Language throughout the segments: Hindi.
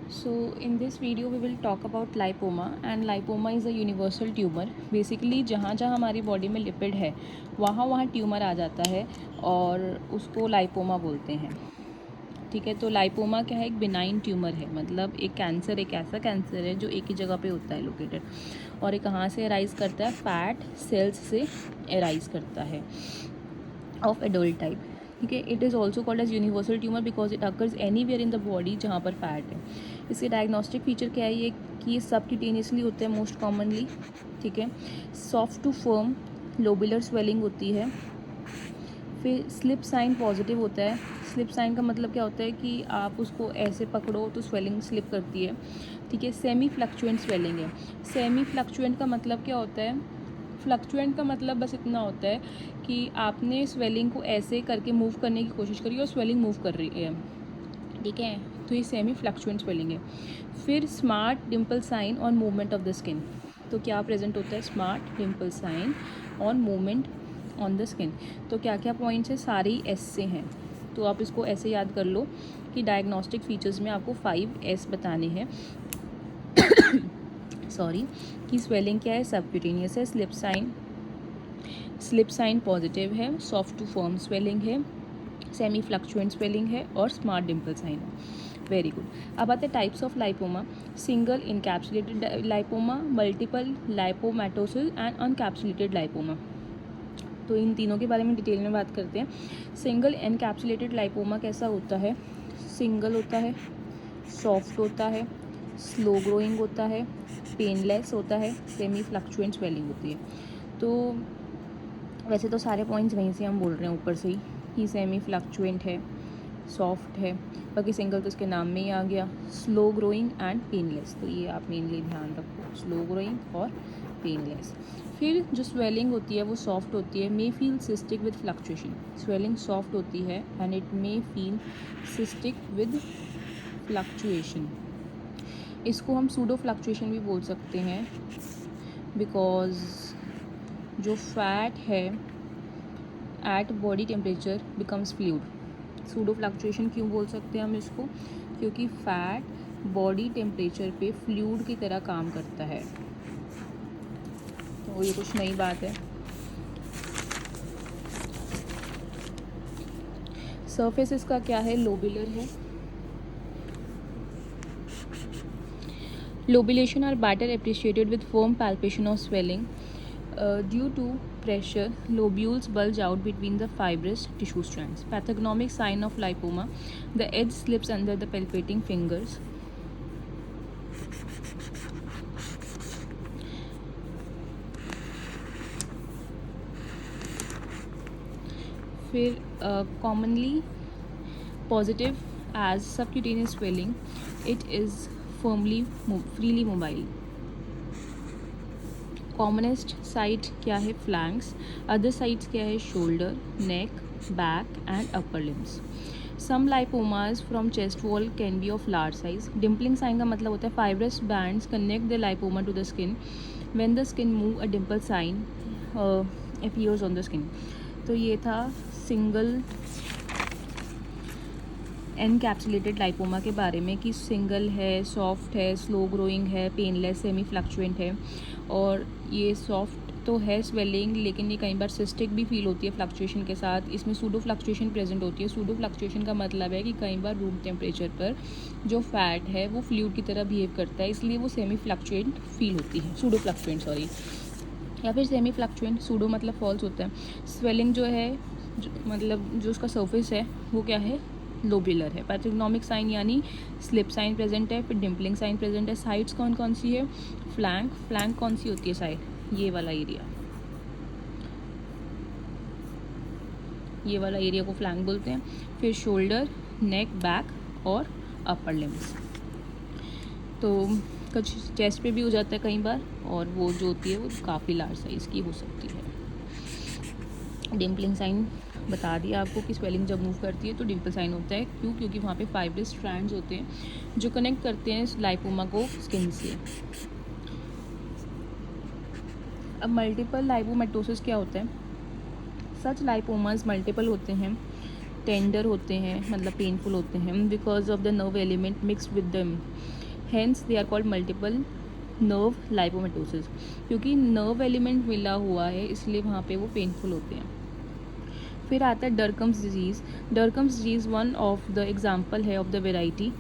So in this video we will talk about lipoma, and lipoma is a universal tumor. Basically जहाँ जहाँ हमारी बॉडी में लिपिड है वहाँ वहाँ ट्यूमर आ जाता है और उसको लाइपोमा बोलते हैं. ठीक है, तो लाइपोमा क्या है? एक बिनाइन ट्यूमर है, मतलब एक कैंसर, एक ऐसा कैंसर है जो एक ही जगह पे होता है लोकेटेड, और ये कहाँ से अराइज करता है? फैट सेल्स से अराइज करता है ऑफ एडल्ट टाइप. ठीक है, it is also called as universal tumour because it occurs any where in the body जहाँ पर फैट है. इसके डायग्नोस्टिक फीचर क्या है? ये कि ये सबक्यूटेनियसली होते हैं मोस्ट कॉमनली. ठीक है, soft to firm lobular swelling होती है. फिर स्लिप साइन पॉजिटिव होता है. स्लिप साइन का मतलब क्या होता है कि आप उसको ऐसे पकड़ो तो स्वेलिंग स्लिप करती है. ठीक है, सेमी फ्लक्चुएंट स्वेलिंग है. सेमी फ्लक्चुएंट का मतलब क्या होता है? फ्लक्चुएंट का मतलब बस इतना होता है कि आपने स्वेलिंग को ऐसे करके मूव करने की कोशिश करी और स्वेलिंग मूव कर रही है. ठीक है, तो ये सेमी फ्लक्चुएंट स्वेलिंग है. फिर smart dimple sign on movement of the skin. तो क्या प्रेजेंट होता है? Smart dimple sign on movement on the skin. तो क्या क्या पॉइंट्स है? सारे ही एस से हैं, तो आप इसको ऐसे याद कर लो कि डायग्नोस्टिक फीचर्स में आपको 5 एस बताने हैं. सॉरी, कि स्वेलिंग क्या है? सबक्यूटेनियस है. स्लिप साइन पॉजिटिव है. सॉफ्ट टू फर्म स्वेलिंग है. सेमी फ्लक्चुएंट स्वेलिंग है और स्मार्ट डिम्पल साइन है. Very good. अब आते हैं types of lipoma. Single encapsulated lipoma, multiple lipomatosis and unencapsulated lipoma. तो इन तीनों के बारे में डिटेल में बात करते हैं. सिंगल एनकैप्सुलेटेड लाइपोमा कैसा होता है? सिंगल होता है, सॉफ्ट होता है, स्लो ग्रोइंग होता है, पेनलेस होता है, सेमी फ्लक्चुएंट स्वेलिंग होती है. तो वैसे तो सारे पॉइंट्स वहीं से हम बोल रहे हैं ऊपर से ही कि सेमी फ्लक्चुएंट है, सॉफ्ट है, बाकी सिंगल तो इसके नाम में ही आ गया. स्लो ग्रोइंग एंड पेनलेस, तो ये आप मेनली ध्यान रखो, स्लो ग्रोइंग और पेनलेस. फिर जो स्वेलिंग होती है वो सॉफ्ट होती है. May feel cystic with fluctuation. Swelling soft होती है and it may feel cystic with fluctuation. इसको हम सूडो फ्लक्चुएशन भी बोल सकते हैं बिकॉज जो फैट है at body temperature becomes fluid. Pseudo fluctuation क्यों बोल सकते हैं हम इसको? क्योंकि फैट बॉडी टेम्परेचर पे फ्लूइड की तरह काम करता है. तो ये कुछ नई बात है. सरफेस इसका क्या है? लोबुलर है. Lobulation are better appreciated with firm palpation or swelling. Due to pressure, lobules bulge out between the fibrous tissue strands. Pathognomic sign of lipoma: the edge slips under the palpating fingers. फिर commonly positive as subcutaneous swelling. It is freely mobile. Commonest site क्या है? फ्लैंक्स. अदर साइट्स क्या है? Shoulder, neck, back and upper limbs. Some lipomas from chest wall can be of large size. Dimpling sign का मतलब होता है fibrous bands connect the lipoma to the skin. When the skin move a dimple sign appears on the skin. तो ये था सिंगल एनकैप्सुलेटेड लाइपोमा के बारे में कि सिंगल है, सॉफ्ट है, स्लो ग्रोइंग है, पेनलेस, सेमी फ्लक्चुएंट है. और ये सॉफ्ट तो है स्वेलिंग, लेकिन ये कई बार सिस्टिक भी फील होती है फ्लक्चुएशन के साथ. इसमें सूडो फ्लक्चुएशन प्रेजेंट होती है. सूडो फ्लक्चुएशन का मतलब है कि कई बार रूम टेम्परेचर पर जो फैट है वो फ्लूइड की तरह बिहेव करता है, इसलिए वो सेमी फ्लक्चुएंट फील होती है. सूडो फ्लक्चुएंट सॉरी, या फिर सेमी फ्लक्चुएंट. सूडो मतलब फॉल्स होता है. स्वेलिंग जो है मतलब जो उसका सर्फेस है वो क्या है? लोबुलर है. पैथोग्नोमिक साइन यानी स्लिप साइन प्रेजेंट है. फिर डिम्पलिंग साइन प्रेजेंट है. साइड्स कौन कौन सी है? फ्लैंक कौन सी होती है साइड? ये वाला एरिया, ये वाला एरिया को फ्लैंक बोलते हैं. फिर शोल्डर, नेक, बैक और अपर लिम्स. तो कुछ चेस्ट पे भी हो जाता है कई बार, और वो जो होती है वो काफ़ी लार्ज साइज़ की हो सकती है. डिम्पलिंग साइन बता दिया आपको कि स्वेलिंग जब मूव करती है तो डिम्पल साइन होता है. क्यों? क्योंकि वहाँ पे फाइब्रस स्ट्रैंड्स होते हैं जो कनेक्ट करते हैं लाइपोमा को स्किन से. अब मल्टीपल लाइपोमेटोसिस क्या होता है? सच लाइपोमास मल्टीपल होते हैं, टेंडर होते हैं, मतलब पेनफुल होते हैं because of the nerve element mixed with them. Hence they are called multiple nerve lipomatosis, क्योंकि नर्व एलिमेंट मिला हुआ है इसलिए वहाँ पे वो पेनफुल होते हैं। फिर आता है Dercum's disease. Dercum's disease one of the example है ऑफ द वेराइटी,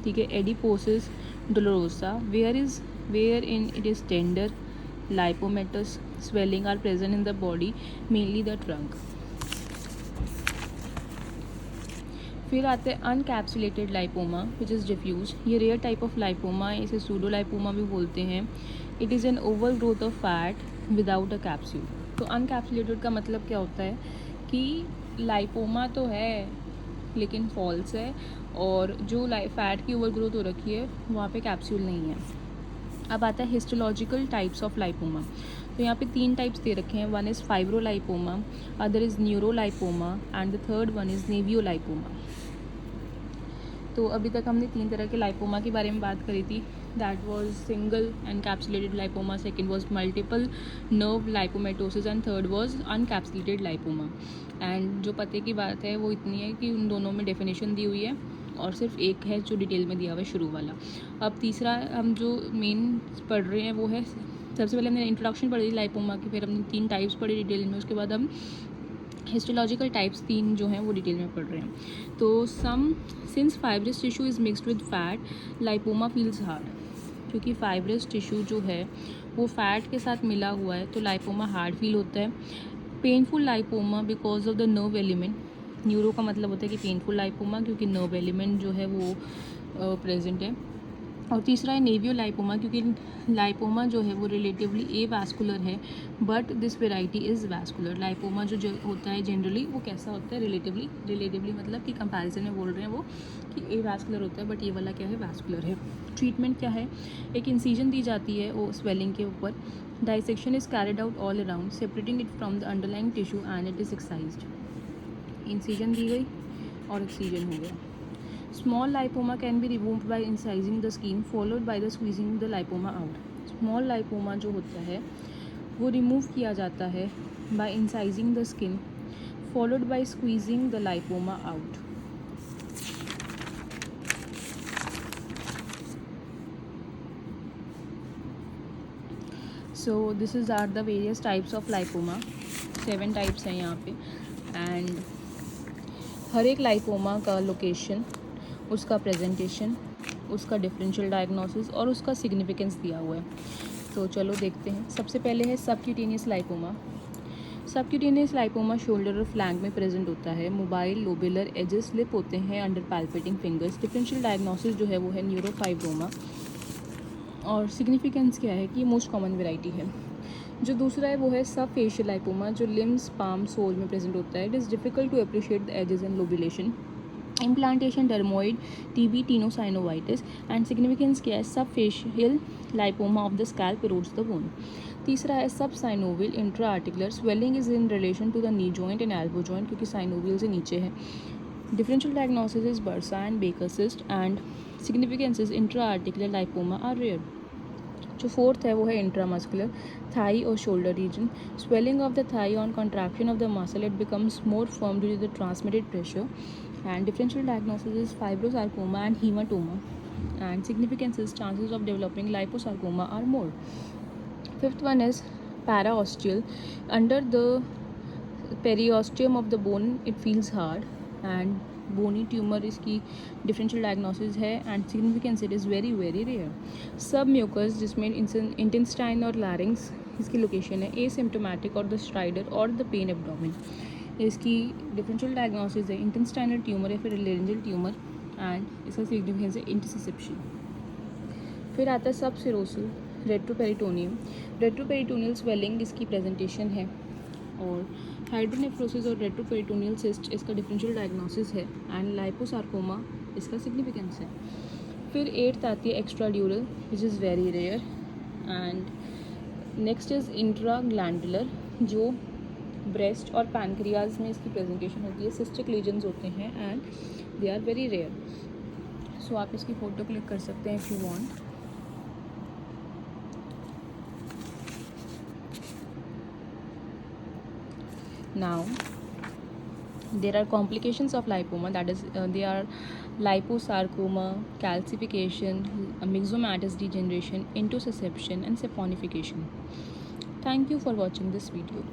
ठीक है, adiposis dolorosa, where in it is tender lipomatous swelling are present in the body, mainly the trunk. फिर आते हैं अनकैप्सुलेटेड लाइपोमा विच इज़ डिफ्यूज। ये रेयर टाइप ऑफ लाइपोमा है, इसे सूडो लाइपोमा भी बोलते हैं। It is an over growth of fat without a capsule. तो अनकैप्सुलेटेड का मतलब क्या होता है कि लाइपोमा तो है लेकिन फॉल्स है, और जो फैट की ओवर ग्रोथ हो रखी है वहाँ पे कैप्सूल नहीं है। अब आता है हिस्टोलॉजिकल टाइप्स ऑफ लाइपोमा। तो यहाँ पे 3 टाइप्स दे रखे हैं। One is fibrolipoma, other is neurolipoma and the third one is naevolipoma. तो अभी तक हमने 3 तरह के लाइपोमा के बारे में बात करी थी। That was single encapsulated lipoma, second was multiple nerve lipomatosis and third was unencapsulated lipoma. And जो पते की बात है वो इतनी है कि उन दोनों में डेफिनेशन दी हुई है और सिर्फ एक है जो डिटेल में दिया हुआ है, शुरू वाला। अब तीसरा हम जो मेन पढ़ रहे हैं वो है, सबसे पहले हमने इंट्रोडक्शन पढ़ी लाइपोमा की, फिर हमने 3 टाइप्स पढ़े डिटेल में, उसके बाद हम हिस्टोलॉजिकल टाइप्स 3 जो हैं वो डिटेल में पढ़ रहे हैं। तो since fibrous tissue is mixed with fat lipoma feels hard. क्योंकि फाइब्रस टिश्यू जो है वो फैट के साथ मिला हुआ है तो लाइपोमा हार्ड फील होता है। Painful lipoma because of the nerve element. Neuro का मतलब होता है कि पेनफुल लाइपोमा क्योंकि नर्व एलिमेंट जो है वो प्रेजेंट है। और तीसरा है नेवियो लाइपोमा, क्योंकि लाइपोमा जो है वो रिलेटिवली ए वैस्कुलर है but this variety is vascular. Lipoma जो होता है जनरली वो कैसा होता है, रिलेटिवली मतलब कि कंपैरिजन में बोल रहे हैं वो कि ए वैस्कुलर होता है, बट ये वाला क्या है, वैस्कुलर है। ट्रीटमेंट क्या है, एक इंसिजन दी जाती है वो स्वेलिंग के ऊपर। Dissection is carried out all around separating it from the underlying tissue and it is excised. Incision दी गई और एक्सीजन हो गया। Small lipoma can be removed by incising the skin followed by the squeezing the lipoma out. Small lipoma जो होता है वो रिमूव किया जाता है by incising the skin followed by squeezing the lipoma out. So this is are the various types of lipoma. 7 types हैं यहाँ पे, and हर एक लाइपोमा का लोकेशन, उसका प्रेजेंटेशन, उसका डिफरेंशियल डायग्नोसिस और उसका सिग्निफिकेंस दिया हुआ है। तो चलो देखते हैं। सबसे पहले है subcutaneous lipoma. Subcutaneous lipoma shoulder और फ्लैंक में प्रेजेंट होता है। मोबाइल लोबुलर एजेस स्लिप होते हैं अंडर पैल्पेटिंग फिंगर्स। डिफरेंशियल डायग्नोसिस जो है वो है न्यूरोफाइब्रोमा। और सिग्निफिकेंस क्या है कि मोस्ट कॉमन वेराइटी है। जो दूसरा है वो है सब फेशियल लाइपोमा, जो लिम्स पाम सोल में प्रेजेंट होता है। It is difficult to appreciate the ages and लोबुलेशन। Implantation dermoid TB टीनोसाइनोवाइटिस and significance क्या है, सब facial lipoma of the scalp erodes the bone. तीसरा है सब synovial intra articular, swelling is in relation to the knee joint and elbow joint, क्योंकि साइनोवियल से नीचे है। Differential diagnosis is bursa and baker cyst and significance is intra articular lipoma are rare. जो फोर्थ है वो है इंट्रामस्कुलर, थाई और shoulder region. Swelling of the thigh on contraction of the muscle it becomes more firm due to the transmitted pressure. And differential diagnosis is fibrosarcoma and hematoma, and significance is chances of developing liposarcoma are more. Fifth one is paraosteal. Under the periosteum of the bone it feels hard and bony tumor इसकी differential diagnosis है and significance it is very very rare. Submucous जिसमें intestine और larynx इसकी location है, asymptomatic और the stridor और the pain abdomen। इसकी डिफरेंशियल डायग्नोसिस है इंटेस्टाइनल ट्यूमर या फिर लेरेंजियल ट्यूमर एंड इसका सिग्निफिकेंस है इंटरसेप्शन। फिर आता है subserosal retroperitoneum. Retroperitoneal swelling इसकी प्रेजेंटेशन है, और हाइड्रोनेफ्रोसिस और रेट्रोपेरिटोनियल सिस्ट इसका डिफरेंशियल डायग्नोसिस है एंड लाइपोसार्कोमा इसका सिग्निफिकेंस है। फिर 8th आती है extradural which is very rare, and next is intra glandular, जो ब्रेस्ट और पैनक्रियाज में इसकी प्रेजेंटेशन होती है। सिस्टिक लीजन्स होते हैं and they are very rare. So आप इसकी फ़ोटो क्लिक कर सकते हैं if you want. Now there are complications of lipoma, that is they are liposarcoma, calcification, myxomatous degeneration, intussusception, and saponification. Thank you for watching this video.